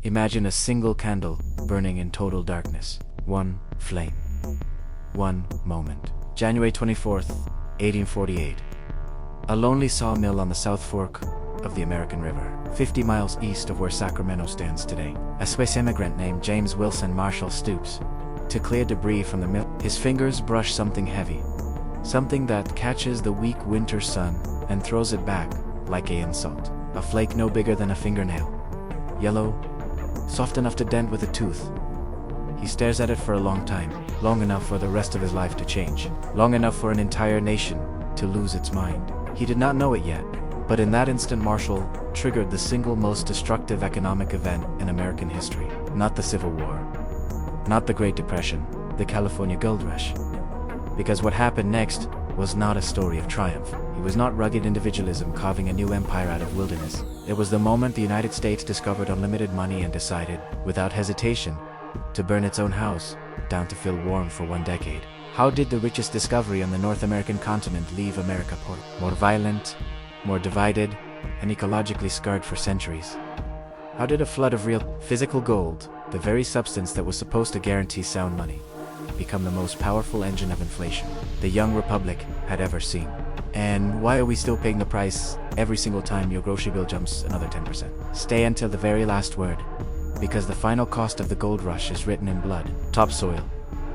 Imagine a single candle burning in total darkness. One flame. One moment. January 24th, 1848. A lonely sawmill on the South Fork of the American River, 50 miles east of where Sacramento stands today. A Swiss immigrant named James Wilson Marshall stoops to clear debris from the mill. His fingers brush something heavy, something that catches the weak winter sun and throws it back like an insult. A flake no bigger than a fingernail. Yellow, soft enough to dent with a tooth. He stares at it for a long time, long enough for the rest of his life to change, long enough for an entire nation to lose its mind. He did not know it yet, but in that instant Marshall triggered the single most destructive economic event in American history. Not the Civil War, not the Great Depression, the California Gold Rush. Because what happened next was not a story of triumph. It was not rugged individualism carving a new empire out of wilderness. It was the moment the United States discovered unlimited money and decided, without hesitation, to burn its own house down to feel warm for 1 decade. How did the richest discovery on the North American continent leave America poor? More violent, more divided, and ecologically scarred for centuries. How did a flood of real, physical gold, the very substance that was supposed to guarantee sound money, become the most powerful engine of inflation the young republic had ever seen? And why are we still paying the price every single time your grocery bill jumps another 10%? Stay until the very last word, because the final cost of the gold rush is written in blood, topsoil,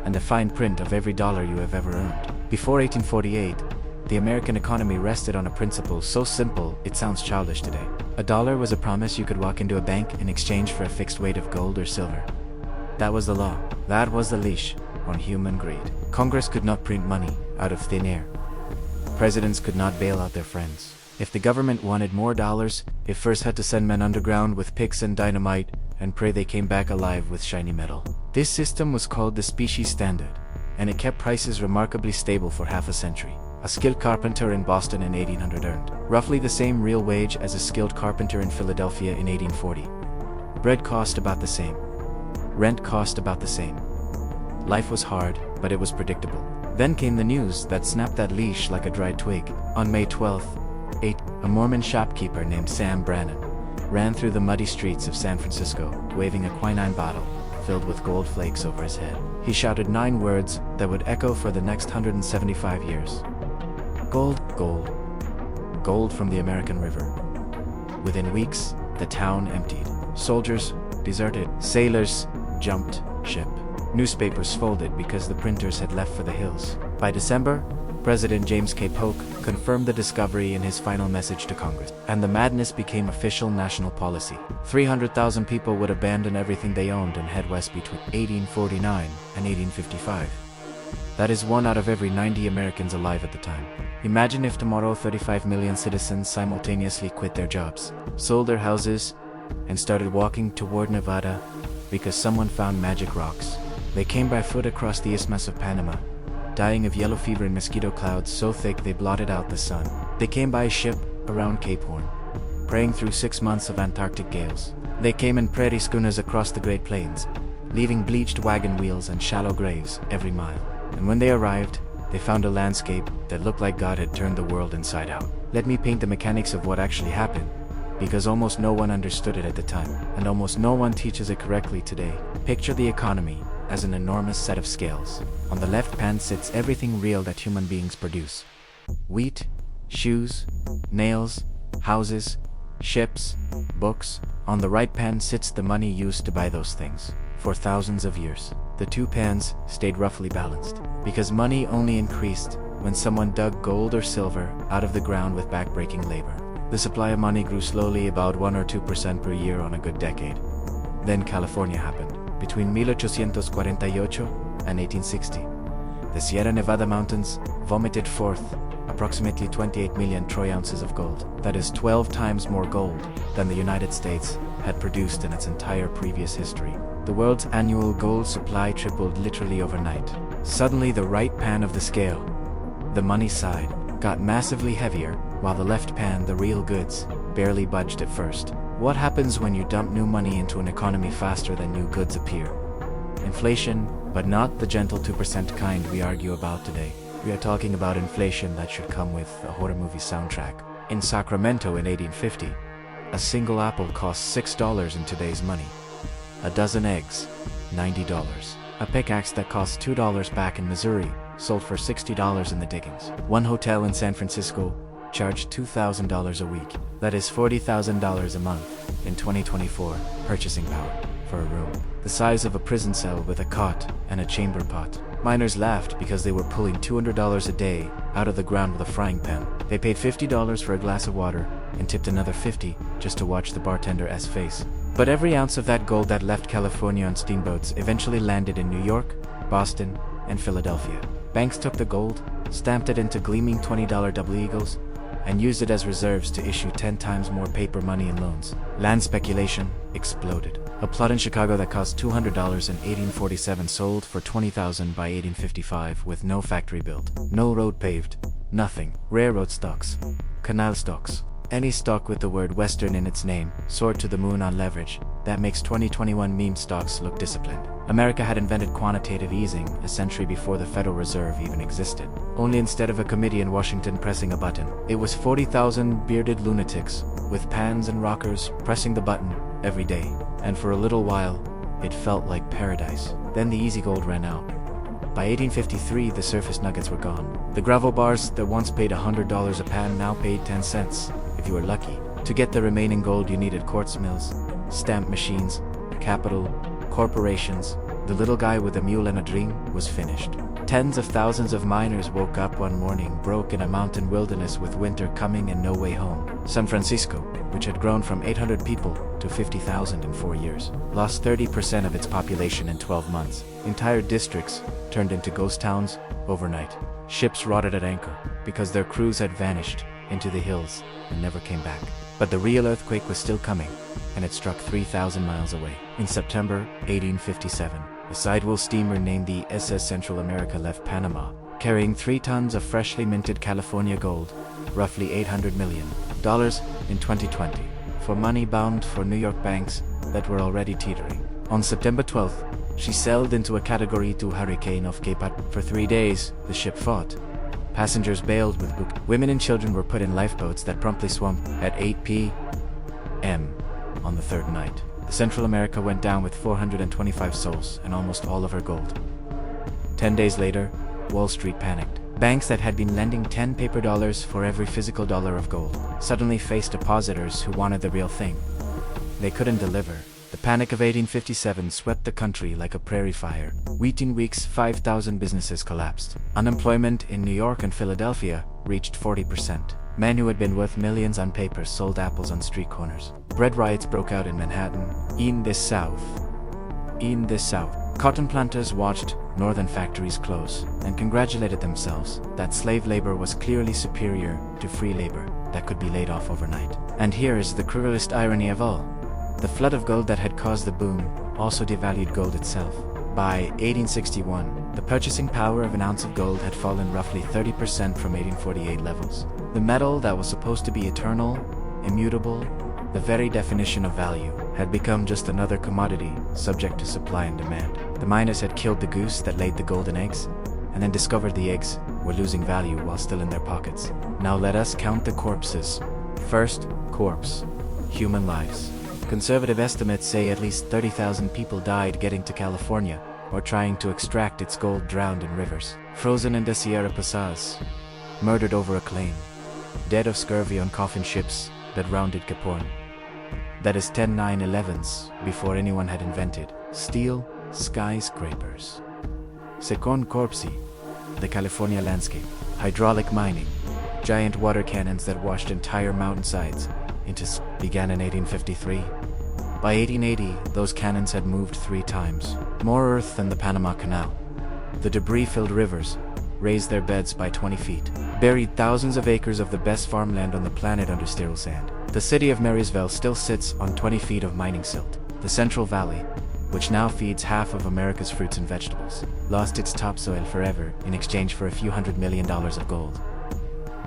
and the fine print of every dollar you have ever earned. Before 1848, the American economy rested on a principle so simple it sounds childish today. A dollar was a promise you could walk into a bank in exchange for a fixed weight of gold or silver. That was the law. That was the leash on human greed. Congress could not print money out of thin air. Presidents could not bail out their friends. If the government wanted more dollars, it first had to send men underground with picks and dynamite and pray they came back alive with shiny metal. This system was called the species standard, and it kept prices remarkably stable for half a century. A skilled carpenter in Boston in 1800 earned roughly the same real wage as a skilled carpenter in Philadelphia in 1840. Bread cost about the same. Rent cost about the same. Life was hard, but it was predictable. Then came the news that snapped that leash like a dried twig. On May 12th, a Mormon shopkeeper named Sam Brannan ran through the muddy streets of San Francisco, waving a quinine bottle filled with gold flakes over his head. He shouted 9 words that would echo for the next 175 years. Gold, gold, gold from the American River. Within weeks, the town emptied. Soldiers deserted. Sailors jumped ship. Newspapers folded because the printers had left for the hills. By December, President James K. Polk confirmed the discovery in his final message to Congress, and the madness became official national policy. 300,000 people would abandon everything they owned and head west between 1849 and 1855. That is 1 out of every 90 Americans alive at the time. Imagine if tomorrow 35 million citizens simultaneously quit their jobs, sold their houses, and started walking toward Nevada because someone found magic rocks. They came by foot across the Isthmus of Panama, dying of yellow fever in mosquito clouds so thick they blotted out the sun. They came by ship around Cape Horn, praying through 6 months of Antarctic gales. They came in prairie schooners across the Great Plains, leaving bleached wagon wheels and shallow graves every mile. And when they arrived, they found a landscape that looked like God had turned the world inside out. Let me paint the mechanics of what actually happened, because almost no one understood it at the time, and almost no one teaches it correctly today. Picture the economy as an enormous set of scales. On the left pan sits everything real that human beings produce. Wheat, shoes, nails, houses, ships, books. On the right pan sits the money used to buy those things. For thousands of years, the 2 pans stayed roughly balanced, because money only increased when someone dug gold or silver out of the ground with backbreaking labor. The supply of money grew slowly, about 1 or 2% per year on a good decade. Then California happened. Between 1848 and 1860, the Sierra Nevada mountains vomited forth approximately 28 million troy ounces of gold. That is 12 times more gold than the United States had produced in its entire previous history. The world's annual gold supply tripled literally overnight. Suddenly, the right pan of the scale, the money side, got massively heavier, while the left pan, the real goods, barely budged at first. What happens when you dump new money into an economy faster than new goods appear? Inflation, but not the gentle 2% kind we argue about today. We are talking about inflation that should come with a horror movie soundtrack. In Sacramento in 1850, a single apple cost $6 in today's money. A dozen eggs, $90. A pickaxe that cost $2 back in Missouri sold for $60 in the diggings. One hotel in San Francisco charged $2,000 a week. That is $40,000 a month in 2024 purchasing power for a room the size of a prison cell with a cot and a chamber pot. Miners laughed because they were pulling $200 a day out of the ground with a frying pan. They paid $50 for a glass of water and tipped another $50 just to watch the bartender's face. But every ounce of that gold that left California on steamboats eventually landed in New York, Boston, and Philadelphia. Banks took the gold, stamped it into gleaming $20 double eagles, and used it as reserves to issue 10 times more paper money and loans. Land speculation exploded. A plot in Chicago that cost $200 in 1847 sold for $20,000 by 1855 with no factory built, no road paved, nothing. Railroad stocks, canal stocks, any stock with the word Western in its name soared to the moon on leverage. That makes 2021 meme stocks look disciplined. America had invented quantitative easing a century before the Federal Reserve even existed. Only instead of a committee in Washington pressing a button, it was 40,000 bearded lunatics with pans and rockers pressing the button every day. And for a little while, it felt like paradise. Then the easy gold ran out. By 1853, the surface nuggets were gone. The gravel bars that once paid $100 a pan now paid 10 cents, if you were lucky. To get the remaining gold, you needed quartz mills, stamp machines, capital, corporations. The little guy with a mule and a dream was finished. Tens of thousands of miners woke up one morning broke in a mountain wilderness with winter coming and no way home. San Francisco, which had grown from 800 people to 50,000 in 4 years, lost 30% of its population in 12 months. Entire districts turned into ghost towns overnight. Ships rotted at anchor because their crews had vanished into the hills and never came back. But the real earthquake was still coming, and it struck 3,000 miles away. In September 1857, a sidewheel steamer named the SS Central America left Panama, carrying 3 tons of freshly minted California gold, roughly $800 million in 2020, for money bound for New York banks that were already teetering. On September 12th, she sailed into a Category 2 hurricane off Cape Cod. For 3 days, the ship fought. Passengers bailed with book. Women and children were put in lifeboats that promptly swam at 8 p.m. on the 3rd night. The Central America went down with 425 souls and almost all of her gold. 10 days later, Wall Street panicked. Banks that had been lending 10 paper dollars for every physical dollar of gold suddenly faced depositors who wanted the real thing. They couldn't deliver. The panic of 1857 swept the country like a prairie fire. Within weeks, 5,000 businesses collapsed. Unemployment in New York and Philadelphia reached 40%. Men who had been worth millions on paper sold apples on street corners. Bread riots broke out in Manhattan. In the South, cotton planters watched northern factories close and congratulated themselves that slave labor was clearly superior to free labor that could be laid off overnight. And here is the cruelest irony of all. The flood of gold that had caused the boom also devalued gold itself. By 1861, the purchasing power of an ounce of gold had fallen roughly 30% from 1848 levels. The metal that was supposed to be eternal, immutable, the very definition of value, had become just another commodity subject to supply and demand. The miners had killed the goose that laid the golden eggs, and then discovered the eggs were losing value while still in their pockets. Now let us count the corpses. First corpse, human lives. Conservative estimates say at least 30,000 people died getting to California or trying to extract its gold drowned in rivers. Frozen in the Sierra Pasadas, murdered over a claim, dead of scurvy on coffin ships that rounded Cape Horn. That is 10 9/11s before anyone had invented steel skyscrapers. Second corpse, the California landscape, hydraulic mining, giant water cannons that washed entire mountainsides began in 1853. By 1880, those cannons had moved 3 times, more earth than the Panama Canal. The debris-filled rivers raised their beds by 20 feet, buried thousands of acres of the best farmland on the planet under sterile sand. The city of Marysville still sits on 20 feet of mining silt. The Central Valley, which now feeds half of America's fruits and vegetables, lost its topsoil forever in exchange for a few $100 million of gold.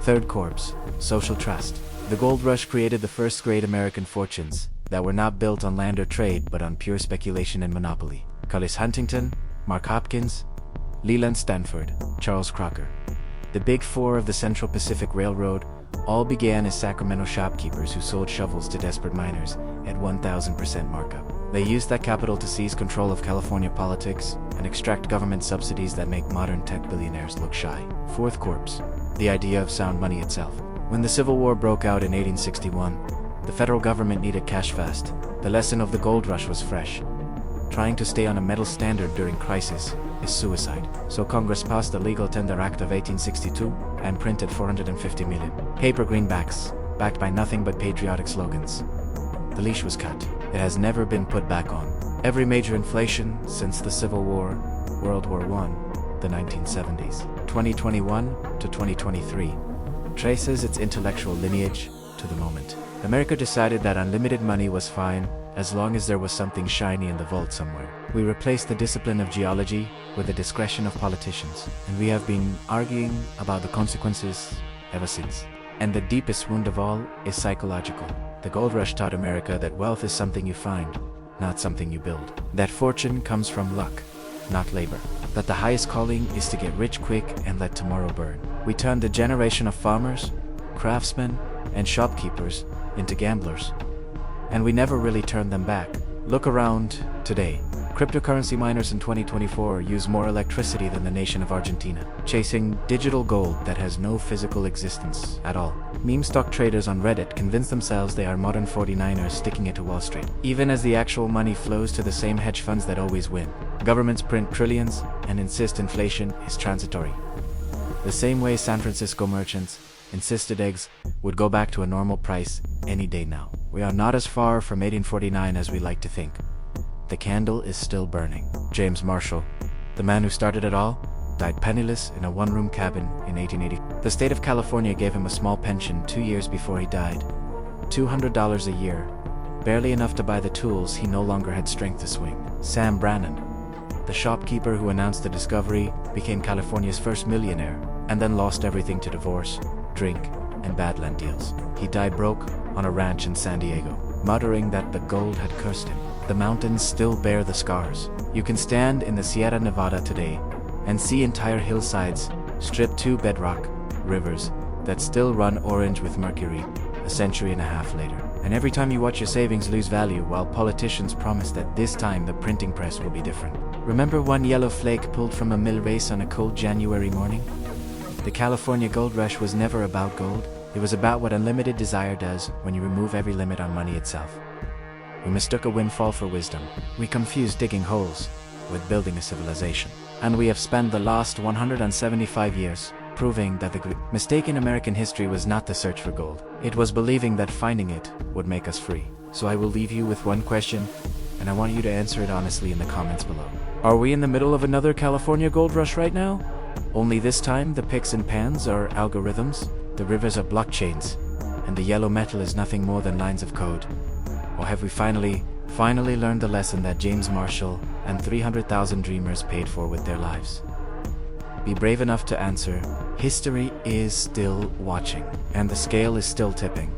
Third corpse, social trust. The gold rush created the first great American fortunes that were not built on land or trade but on pure speculation and monopoly. Collis Huntington, Mark Hopkins, Leland Stanford, Charles Crocker. The Big Four of the Central Pacific Railroad all began as Sacramento shopkeepers who sold shovels to desperate miners at 1,000% markup. They used that capital to seize control of California politics and extract government subsidies that make modern tech billionaires look shy. Fourth corpse, the idea of sound money itself. When the Civil War broke out in 1861, the federal government needed cash fast. The lesson of the gold rush was fresh. Trying to stay on a metal standard during crisis is suicide. So Congress passed the Legal Tender Act of 1862 and printed 450 million paper greenbacks, backed by nothing but patriotic slogans. The leash was cut. It has never been put back on. Every major inflation since the Civil War, World War I, the 1970s, 2021 to 2023, traces its intellectual lineage to the moment. America decided that unlimited money was fine as long as there was something shiny in the vault somewhere. We replaced the discipline of geology with the discretion of politicians, and we have been arguing about the consequences ever since. And the deepest wound of all is psychological. The gold rush taught America that wealth is something you find, not something you build. That fortune comes from luck, not labor. That the highest calling is to get rich quick and let tomorrow burn. We turned a generation of farmers, craftsmen, and shopkeepers into gamblers. And we never really turned them back. Look around today. Cryptocurrency miners in 2024 use more electricity than the nation of Argentina, chasing digital gold that has no physical existence at all. Meme stock traders on Reddit convince themselves they are modern 49ers sticking it to Wall Street, even as the actual money flows to the same hedge funds that always win. Governments print trillions and insist inflation is transitory. The same way San Francisco merchants insisted eggs would go back to a normal price any day now. We are not as far from 1849 as we like to think. The candle is still burning. James Marshall, the man who started it all, died penniless in a one-room cabin in 1880. The state of California gave him a small pension 2 years before he died. $200 a year, barely enough to buy the tools he no longer had strength to swing. Sam Brannan, the shopkeeper who announced the discovery, became California's first millionaire, and then lost everything to divorce, drink, and bad land deals. He died broke on a ranch in San Diego, muttering that the gold had cursed him. The mountains still bear the scars. You can stand in the Sierra Nevada today and see entire hillsides stripped to bedrock, rivers that still run orange with mercury a century and a half later. And every time you watch your savings lose value while politicians promise that this time the printing press will be different. Remember one yellow flake pulled from a mill race on a cold January morning? The California gold rush was never about gold. It was about what unlimited desire does when you remove every limit on money itself. We mistook a windfall for wisdom. We confused digging holes with building a civilization. And we have spent the last 175 years proving that the mistake in American history was not the search for gold. It was believing that finding it would make us free. So I will leave you with one question, and I want you to answer it honestly in the comments below. Are we in the middle of another California gold rush right now? Only this time the picks and pans are algorithms, the rivers are blockchains, and the yellow metal is nothing more than lines of code. Or have we finally learned the lesson that James Marshall and 300,000 dreamers paid for with their lives? Be brave enough to answer. History is still watching, and the scale is still tipping.